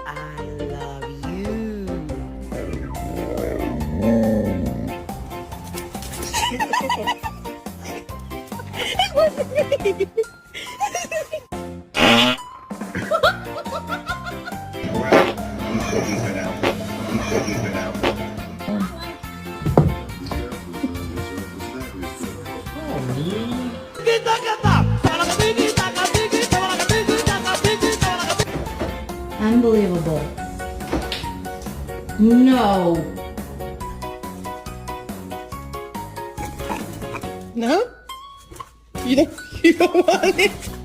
I love you. It wasn't me. Unbelievable. No. No? You don't want it?